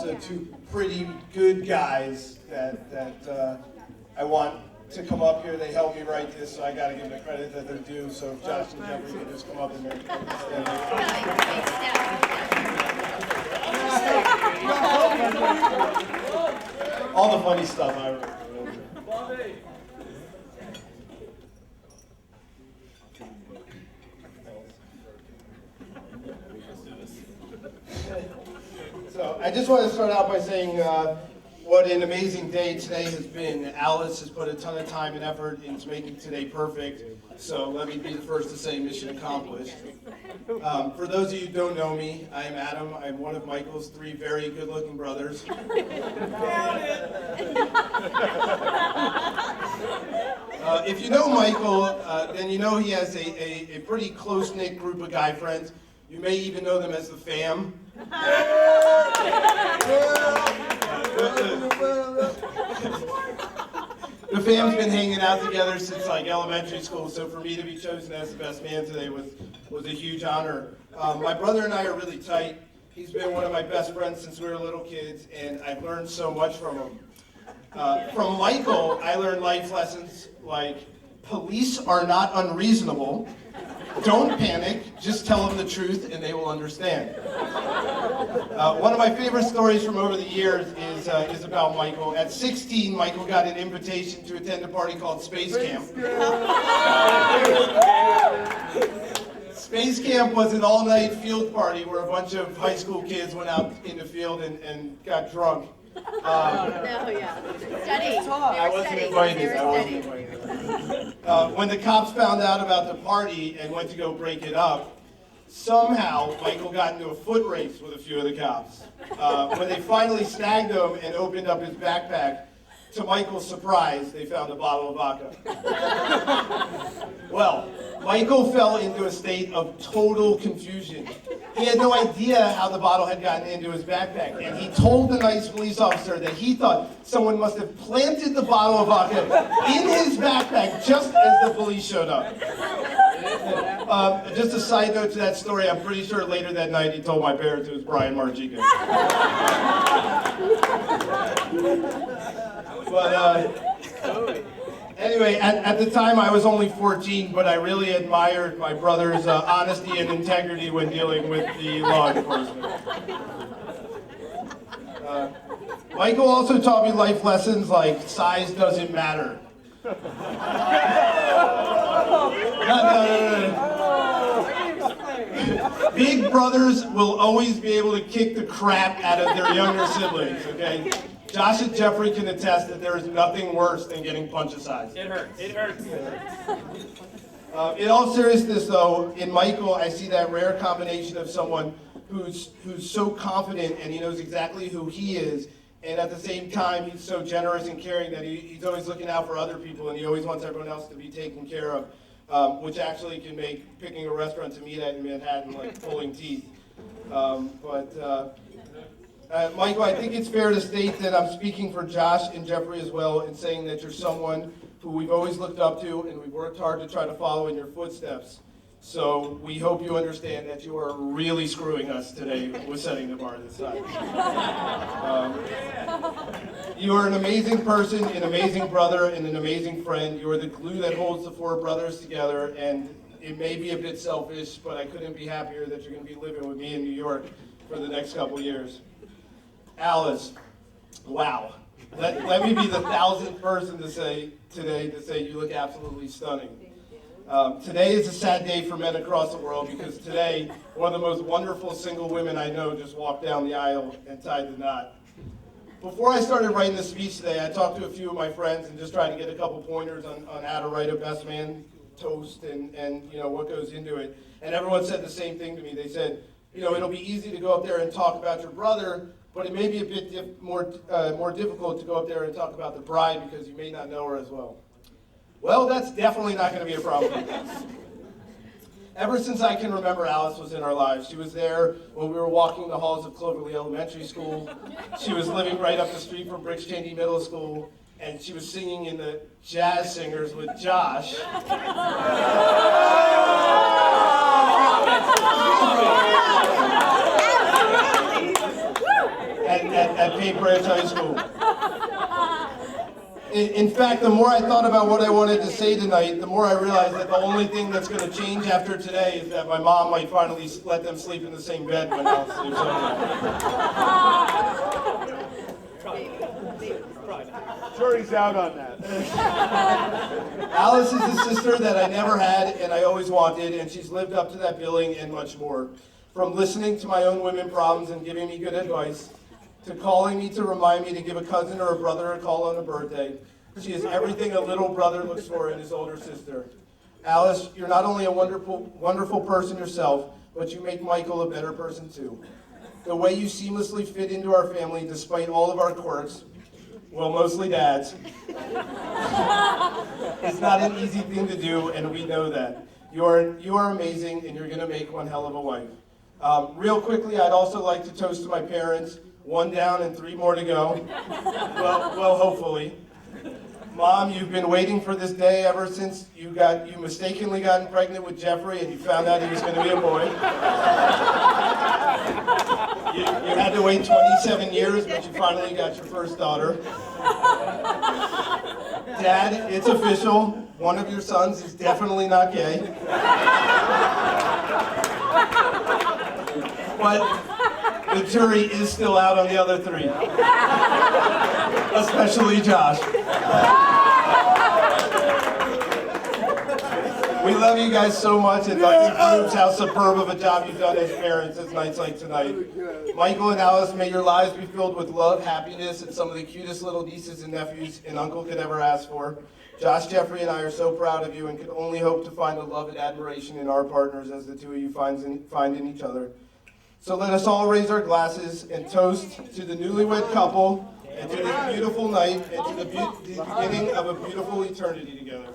also two pretty good guys that I want to come up here. They helped me write this, so I got to give them the credit that they're due. So if Josh and Jeffrey can just come up and all the funny stuff I wrote. So I just want to start out by saying what an amazing day today has been. Alice has put a ton of time and effort into making today perfect. So let me be the first to say mission accomplished. For those of you who don't know me, I am Adam. I'm one of Michael's three very good-looking brothers. If you know Michael, then you know he has a pretty close-knit group of guy friends. You may even know them as the fam. The fam's been hanging out together since like elementary school, so for me to be chosen as the best man today was a huge honor. My brother and I are really tight. He's been one of my best friends since we were little kids, and I've learned so much from him. From Michael, I learned life lessons like police are not unreasonable. Don't panic, just tell them the truth and they will understand. One of my favorite stories from over the years is about Michael. At 16, Michael got an invitation to attend a party called Space Camp. Space Camp was an all-night field party where a bunch of high school kids went out in the field and got drunk. Study. I wasn't invited. When the cops found out about the party and went to go break it up, somehow Michael got into a foot race with a few of the cops. When they finally snagged him and opened up his backpack, to Michael's surprise, they found a bottle of vodka. Well, Michael fell into a state of total confusion. He had no idea how the bottle had gotten into his backpack, and he told the nice police officer that he thought someone must have planted the bottle of vodka in his backpack just as the police showed up. Just a side note to that story, I'm pretty sure later that night he told my parents it was Brian Margica. But anyway, at the time I was only 14, but I really admired my brother's honesty and integrity when dealing with the law enforcement. Michael also taught me life lessons like size doesn't matter. Big brothers will always be able to kick the crap out of their younger siblings, okay? Josh and Jeffrey can attest that there is nothing worse than getting punch-a-sized. It hurts. It hurts. In all seriousness, though, in Michael, I see that rare combination of someone who's so confident and he knows exactly who he is, and at the same time, he's so generous and caring that he's always looking out for other people, and he always wants everyone else to be taken care of, which actually can make picking a restaurant to meet at in Manhattan like pulling teeth. Michael, I think it's fair to state that I'm speaking for Josh and Jeffrey as well in saying that you're someone who we've always looked up to and we've worked hard to try to follow in your footsteps. So we hope you understand that you are really screwing us today with setting the bar this high. You are an amazing person, an amazing brother, and an amazing friend. You are the glue that holds the four brothers together, and it may be a bit selfish, but I couldn't be happier that you're going to be living with me in New York for the next couple years. Alice, wow. Let me be the 1,000th person to say you look absolutely stunning. Today is a sad day for men across the world because today, one of the most wonderful single women I know just walked down the aisle and tied the knot. Before I started writing this speech today, I talked to a few of my friends and just tried to get a couple pointers on how to write a best man toast and you know what goes into it. And everyone said the same thing to me. They said, you know, it'll be easy to go up there and talk about your brother, but it may be a bit more difficult to go up there and talk about the bride because you may not know her as well. Well, that's definitely not going to be a problem. Ever since I can remember, Alice was in our lives. She was there when we were walking the halls of Cloverly Elementary School. She was living right up the street from Briggs Cheney Middle School, and she was singing in the Jazz Singers with Josh. And at Cape Branch High School. In fact, the more I thought about what I wanted to say tonight, the more I realized that the only thing that's going to change after today is that my mom might finally let them sleep in the same bed when Alice sleeps over. Jury's out on that. Alice is the sister that I never had and I always wanted, and she's lived up to that billing and much more. From listening to my own women problems and giving me good advice, to calling me to remind me to give a cousin or a brother a call on a birthday. She is everything a little brother looks for in his older sister. Alice, you're not only a wonderful person yourself, but you make Michael a better person too. The way you seamlessly fit into our family despite all of our quirks, well, mostly Dad's, it's not an easy thing to do, and we know that. You are amazing, and you're going to make one hell of a wife. Real quickly, I'd also like to toast to my parents. 1 down and 3 more to go. Well, hopefully. Mom, you've been waiting for this day ever since you mistakenly gotten pregnant with Jeffrey and you found out he was going to be a boy. You had to wait 27 years, but you finally got your first daughter. Dad, it's official. One of your sons is definitely not gay. But the jury is still out on the other 3. Especially Josh. We love you guys so much, and nothing proves how superb of a job you've done as parents as nights like tonight. Michael and Alice, may your lives be filled with love, happiness, and some of the cutest little nieces and nephews an uncle could ever ask for. Josh, Jeffrey, and I are so proud of you and can only hope to find the love and admiration in our partners as the two of you find in each other. So let us all raise our glasses and toast to the newlywed couple and to this beautiful night and to the beginning of a beautiful eternity together.